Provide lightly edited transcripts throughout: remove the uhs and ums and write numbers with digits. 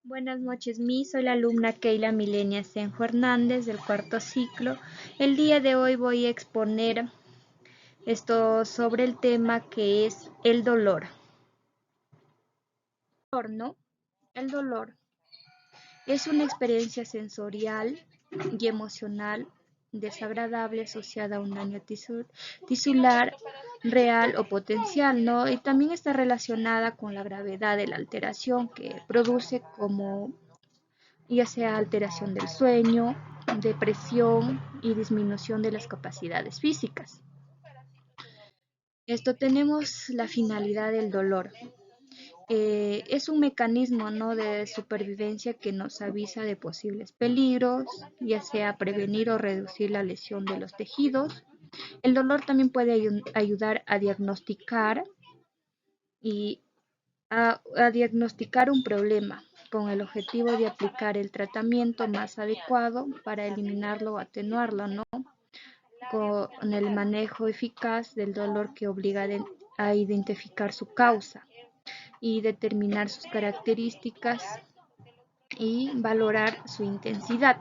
Buenas noches, soy la alumna Keila Milenia Senjo Hernández del cuarto ciclo. El día de hoy voy a exponer esto sobre el tema que es el dolor. ¿No? El dolor es una experiencia sensorial y emocional desagradable asociada a un daño tisular real o potencial, ¿no? Y también está relacionada con la gravedad de la alteración que produce como ya sea alteración del sueño, depresión y disminución de las capacidades físicas. Esto tenemos la finalidad del dolor. Es un mecanismo, ¿no?, de supervivencia que nos avisa de posibles peligros, ya sea prevenir o reducir la lesión de los tejidos. El dolor también puede ayudar a diagnosticar y a diagnosticar un problema con el objetivo de aplicar el tratamiento más adecuado para eliminarlo o atenuarlo, ¿no? Con el manejo eficaz del dolor que obliga a identificar su causa y determinar sus características y valorar su intensidad.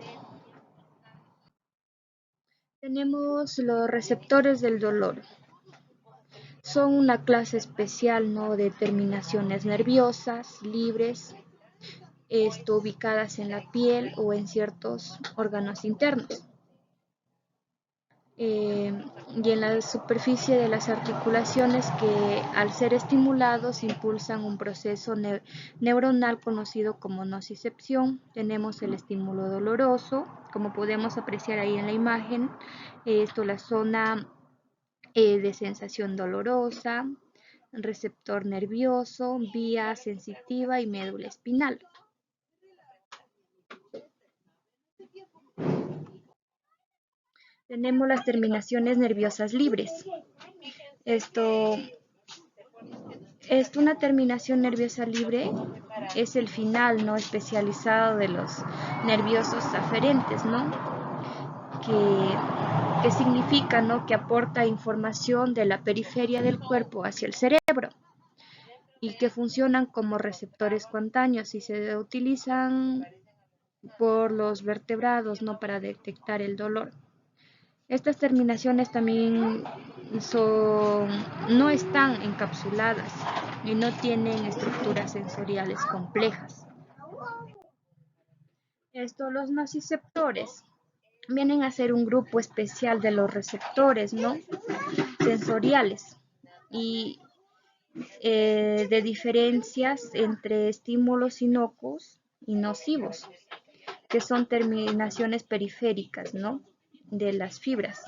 Tenemos los receptores del dolor. Son una clase especial, ¿no?, de terminaciones nerviosas libres, ubicadas en la piel o en ciertos órganos internos. Y en la superficie de las articulaciones que al ser estimulados impulsan un proceso neuronal conocido como nocicepción. Tenemos el estímulo doloroso, como podemos apreciar ahí en la imagen, la zona de sensación dolorosa, receptor nervioso, vía sensitiva y médula espinal. Tenemos las terminaciones nerviosas libres. Una terminación nerviosa libre es el final, ¿no?, especializado de los nerviosos aferentes, ¿no?, que significa, ¿no?, que aporta información de la periferia del cuerpo hacia el cerebro y que funcionan como receptores cuantáneos y se utilizan por los vertebrados, ¿no?, para detectar el dolor. Estas terminaciones también no están encapsuladas y no tienen estructuras sensoriales complejas. Los nociceptores vienen a ser un grupo especial de los receptores, ¿no?, sensoriales y de diferencias entre estímulos inocuos y nocivos, que son terminaciones periféricas, ¿no?, de las fibras.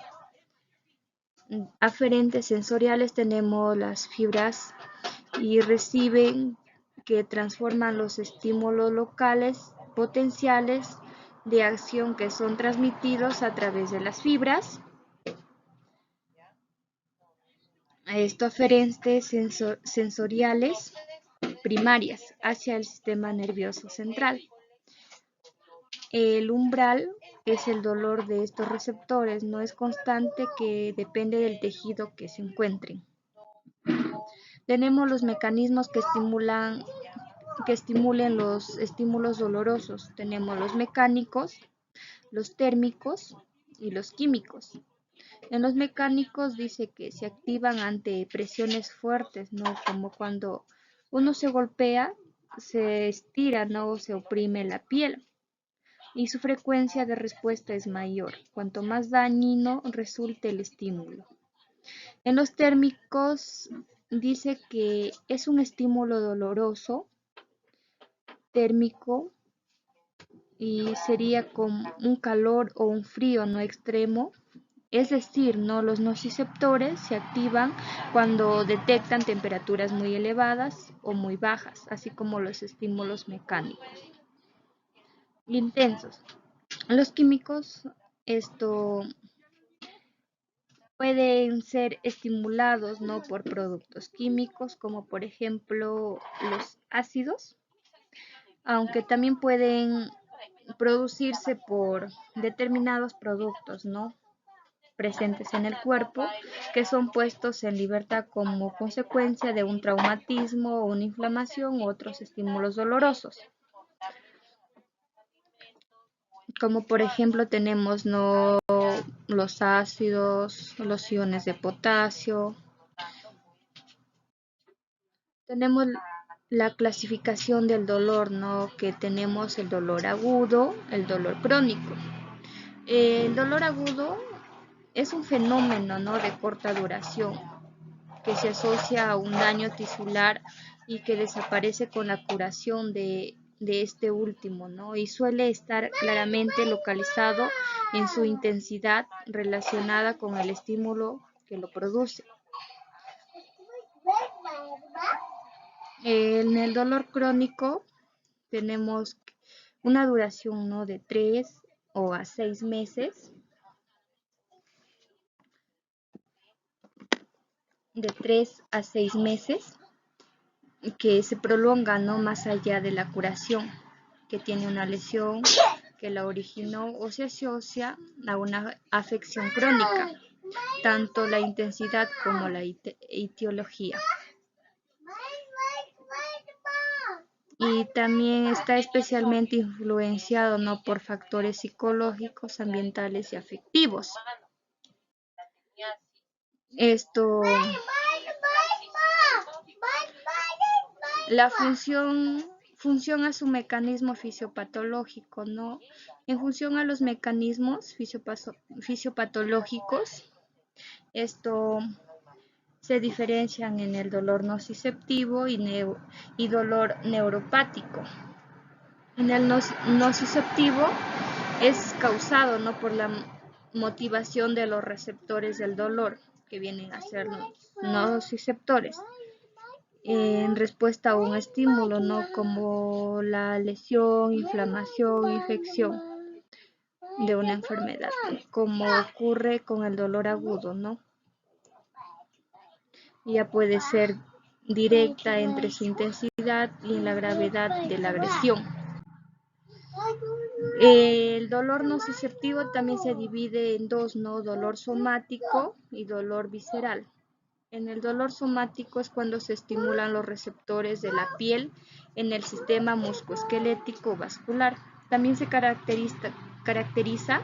Aferentes sensoriales tenemos las fibras y reciben que transforman los estímulos locales potenciales de acción que son transmitidos a través de las fibras. Aferentes sensoriales primarias hacia el sistema nervioso central. El umbral es el dolor de estos receptores, no es constante, que depende del tejido que se encuentren. Tenemos los mecanismos que estimulen los estímulos dolorosos. Tenemos los mecánicos, los térmicos y los químicos. En los mecánicos dice que se activan ante presiones fuertes, ¿no?, como cuando uno se golpea, se estira, ¿no?, se oprime la piel, y su frecuencia de respuesta es mayor, cuanto más dañino resulte el estímulo. En los térmicos dice que es un estímulo doloroso, térmico, y sería con un calor o un frío no extremo. Es decir, ¿no?, los nociceptores se activan cuando detectan temperaturas muy elevadas o muy bajas, así como los estímulos mecánicos. Intensos. Los químicos pueden ser estimulados, ¿no?, por productos químicos, como por ejemplo los ácidos, aunque también pueden producirse por determinados productos, ¿no?, presentes en el cuerpo, que son puestos en libertad como consecuencia de un traumatismo o una inflamación u otros estímulos dolorosos. como por ejemplo tenemos los ácidos, los iones de potasio. Tenemos la clasificación del dolor, ¿no? Que tenemos el dolor agudo, el dolor crónico. El dolor agudo es un fenómeno, ¿no? De corta duración que se asocia a un daño tisular y que desaparece con la curación de este último, ¿no? Y suele estar claramente localizado en su intensidad relacionada con el estímulo que lo produce. En el dolor crónico tenemos una duración, ¿no? De 3 o a 6 meses. De 3 a 6 meses que se prolonga, ¿no? Más allá de la curación, que tiene una lesión que la originó o se asocia a una afección crónica, tanto la intensidad como la etiología. Y también está especialmente influenciado, ¿no? Por factores psicológicos, ambientales y afectivos. Esto, la función a su mecanismo fisiopatológico, ¿no? En función a los mecanismos fisiopatológicos, esto se diferencian en el dolor nociceptivo y dolor neuropático. En el nociceptivo es causado, ¿no? Por la motivación de los receptores del dolor, que vienen a ser los nociceptores, en respuesta a un estímulo, ¿no? Como la lesión, inflamación, infección de una enfermedad, como ocurre con el dolor agudo, ¿no? Ya puede ser directa entre su intensidad y la gravedad de la agresión. El dolor nociceptivo también se divide en dos, ¿no? Dolor somático y dolor visceral. En el dolor somático es cuando se estimulan los receptores de la piel en el sistema musculoesquelético vascular. También se caracteriza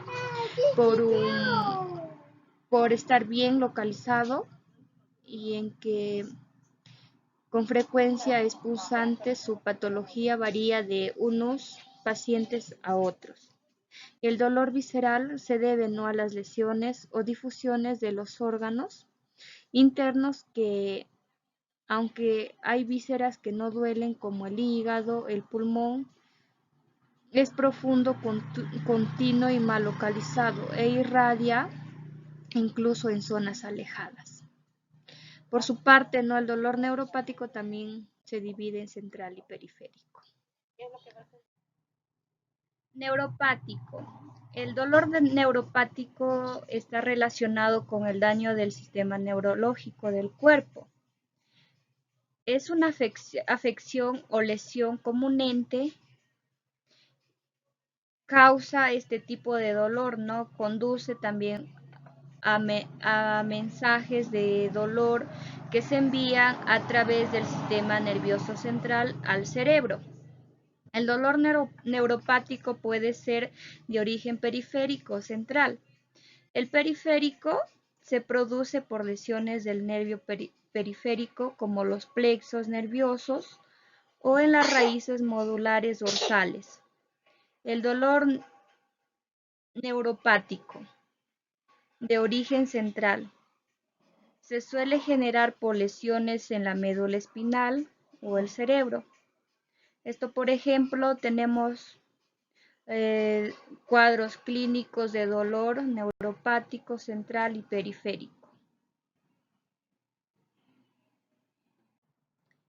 por estar bien localizado y en que con frecuencia es pulsante. Su patología varía de unos pacientes a otros. El dolor visceral se debe, ¿no? a las lesiones o difusiones de los órganos internos que, aunque hay vísceras que no duelen como el hígado, el pulmón, es profundo, continuo y mal localizado e irradia incluso en zonas alejadas. Por su parte, ¿no? el dolor neuropático también se divide en central y periférico. Neuropático. El dolor neuropático está relacionado con el daño del sistema neurológico del cuerpo. Es una afección o lesión comúnmente causa este tipo de dolor, ¿no? Conduce también a mensajes de dolor que se envían a través del sistema nervioso central al cerebro. El dolor neuropático puede ser de origen periférico o central. El periférico se produce por lesiones del nervio periférico como los plexos nerviosos o en las raíces modulares dorsales. El dolor neuropático de origen central se suele generar por lesiones en la médula espinal o el cerebro. Esto, por ejemplo, tenemos cuadros clínicos de dolor neuropático central y periférico.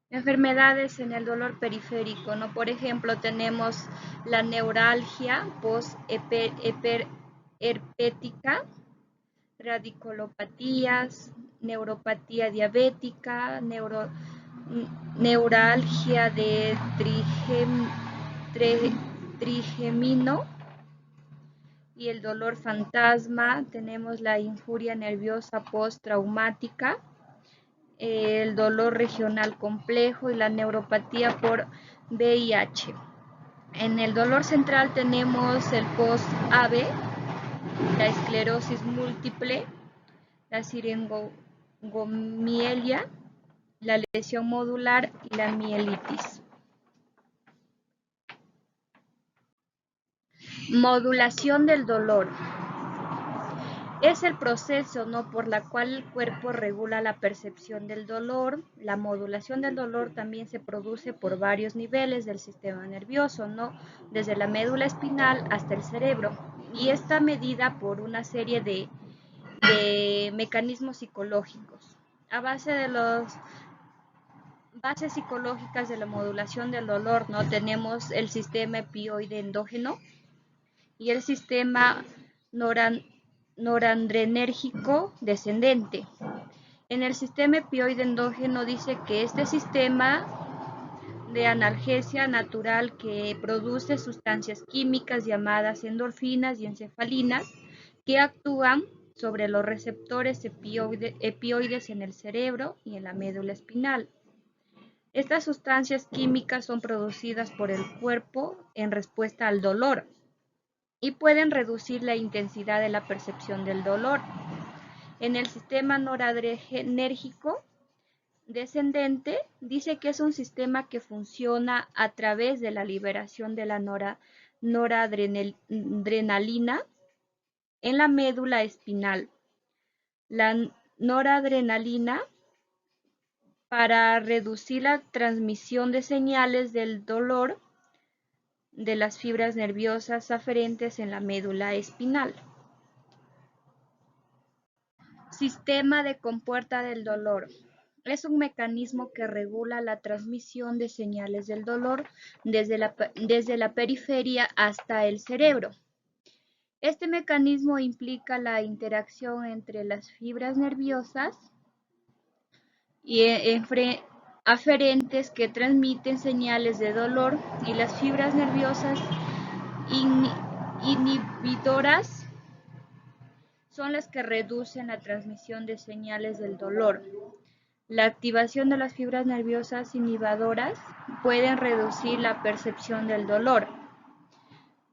Enfermedades en el dolor periférico, ¿no? Por ejemplo, tenemos la neuralgia post-herpética, radiculopatías, neuropatía diabética, neuralgia de trigemino y el dolor fantasma. Tenemos la injuria nerviosa postraumática, el dolor regional complejo y la neuropatía por VIH. En el dolor central tenemos el post-AB, la esclerosis múltiple, la siringomielia, la lesión modular y la mielitis. Modulación del dolor. Es el proceso, ¿no?, por la cual el cuerpo regula la percepción del dolor. La modulación del dolor también se produce por varios niveles del sistema nervioso, ¿no?, desde la médula espinal hasta el cerebro, y está medida por una serie de mecanismos psicológicos. A base de las bases psicológicas de la modulación del dolor, ¿no?, tenemos el sistema opioide endógeno y el sistema noradrenérgico descendente. En el sistema opioide endógeno dice que este sistema de analgesia natural que produce sustancias químicas llamadas endorfinas y encefalinas que actúan sobre los receptores opioides en el cerebro y en la médula espinal. Estas sustancias químicas son producidas por el cuerpo en respuesta al dolor y pueden reducir la intensidad de la percepción del dolor. En el sistema noradrenérgico descendente dice que es un sistema que funciona a través de la liberación de la noradrenalina en la médula espinal. La noradrenalina para reducir la transmisión de señales del dolor de las fibras nerviosas aferentes en la médula espinal. Sistema de compuerta del dolor. Es un mecanismo que regula la transmisión de señales del dolor desde la periferia hasta el cerebro. Este mecanismo implica la interacción entre las fibras nerviosas y aferentes que transmiten señales de dolor y las fibras nerviosas inhibidoras son las que reducen la transmisión de señales del dolor. La activación de las fibras nerviosas inhibidoras puede reducir la percepción del dolor.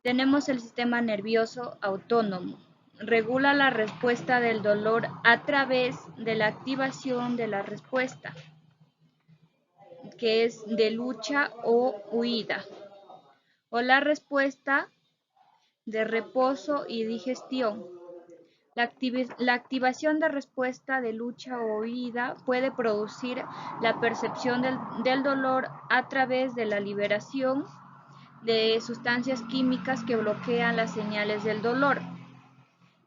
Tenemos el sistema nervioso autónomo. Regula la respuesta del dolor a través de la activación de la respuesta, que es de lucha o huida, o la respuesta de reposo y digestión. La activación de respuesta de lucha o huida puede producir la percepción del dolor a través de la liberación de sustancias químicas que bloquean las señales del dolor.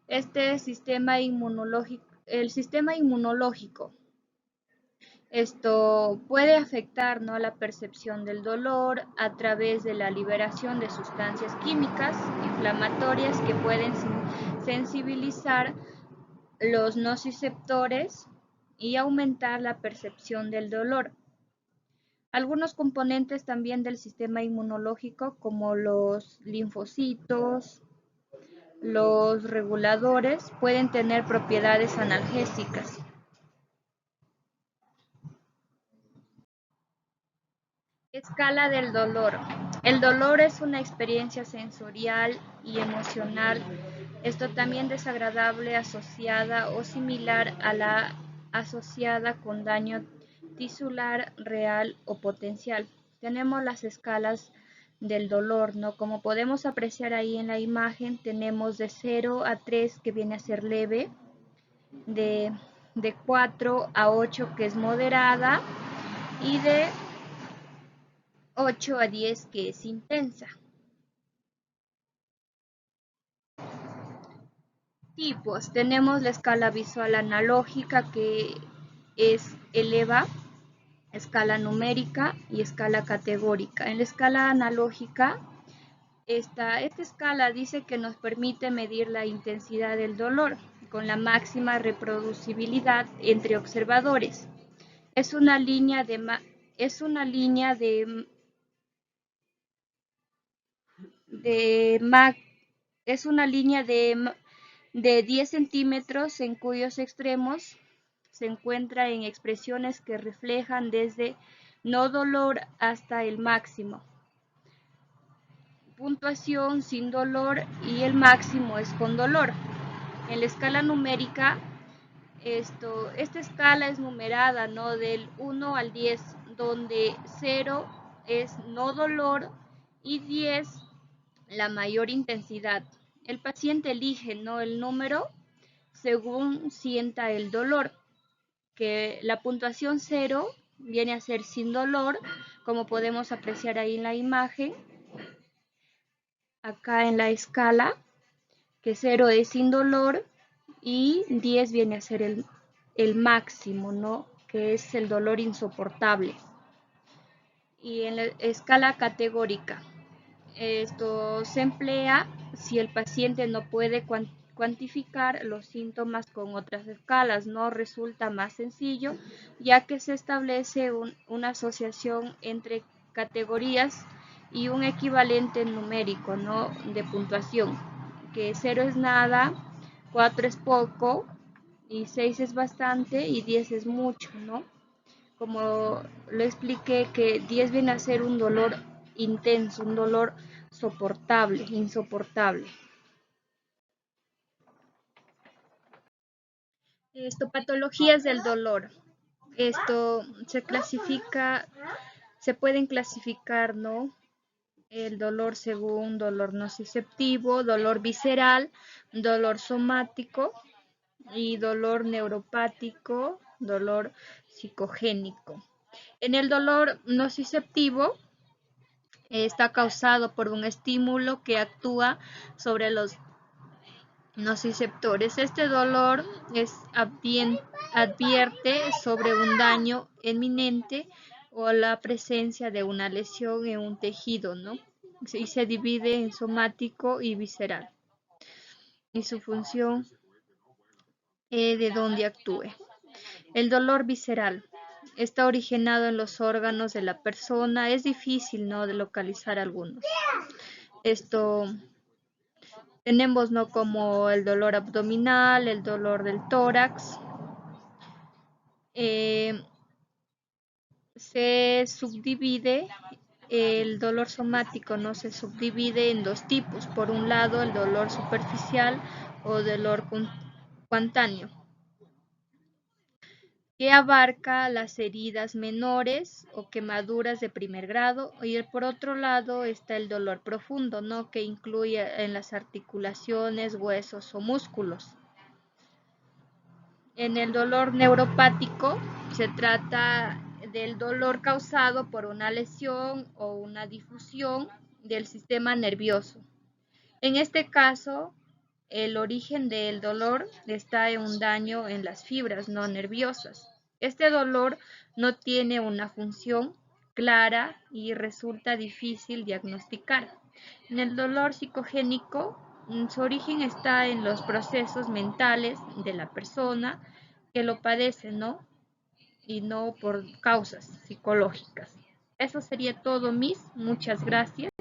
El sistema inmunológico. Esto puede afectar, ¿no?, la percepción del dolor a través de la liberación de sustancias químicas inflamatorias que pueden sensibilizar los nociceptores y aumentar la percepción del dolor. Algunos componentes también del sistema inmunológico, como los linfocitos, los reguladores, pueden tener propiedades analgésicas. Escala del dolor. El dolor es una experiencia sensorial y emocional, esto también desagradable, asociada o similar a la asociada con daño tisular real o potencial. Tenemos las escalas del dolor, ¿no? Como podemos apreciar ahí en la imagen, tenemos de 0 a 3 que viene a ser leve, de 4 a 8 que es moderada y de 8 a 10 que es intensa. Tipos. Tenemos la escala visual analógica, que es eleva, escala numérica y escala categórica. En la escala analógica, esta escala dice que nos permite medir la intensidad del dolor con la máxima reproducibilidad entre observadores. Es una línea de 10 centímetros en cuyos extremos se encuentra en expresiones que reflejan desde no dolor hasta el máximo. puntuación sin dolor y el máximo es con dolor. En la escala numérica, esta escala es numerada, ¿no? Del 1 al 10, donde 0 es no dolor y 10 la mayor intensidad. El paciente elige, ¿no?, el número según sienta el dolor, que la puntuación 0 viene a ser sin dolor, como podemos apreciar ahí en la imagen, acá en la escala, que 0 es sin dolor y 10 viene a ser el máximo, ¿no?, que es el dolor insoportable. Y en la escala categórica, esto se emplea si el paciente no puede cuantificar los síntomas con otras escalas, no resulta más sencillo, ya que se establece una asociación entre categorías y un equivalente numérico, ¿no?, de puntuación, que 0 es nada, 4 es poco, y 6 es bastante y 10 es mucho, ¿no? Como lo expliqué, que 10 viene a ser un dolor intenso, un dolor soportable, insoportable. Patologías del dolor. Se pueden clasificar, ¿no?, el dolor según dolor nociceptivo, dolor visceral, dolor somático y dolor neuropático, dolor psicogénico. En el dolor nociceptivo está causado por un estímulo que actúa sobre los nociceptores. Este dolor advierte sobre un daño inminente o la presencia de una lesión en un tejido, ¿no? Y se divide en somático y visceral. Y su función de donde actúe. El dolor visceral está originado en los órganos de la persona. Es difícil, ¿no?, de localizar algunos. Tenemos, ¿no?, como el dolor abdominal, el dolor del tórax. Se subdivide el dolor somático, ¿no? Se subdivide en dos tipos. Por un lado, el dolor superficial o dolor cuantáneo, que abarca las heridas menores o quemaduras de primer grado, y por otro lado está el dolor profundo, ¿no?, que incluye en las articulaciones, huesos o músculos. En el dolor neuropático se trata del dolor causado por una lesión o una difusión del sistema nervioso. En este caso, el origen del dolor está en un daño en las fibras no nerviosas. Este dolor no tiene una función clara y resulta difícil diagnosticar. En el dolor psicogénico, su origen está en los procesos mentales de la persona que lo padece, ¿no?, y no por causas psicológicas. Eso sería todo, Miss. Muchas gracias.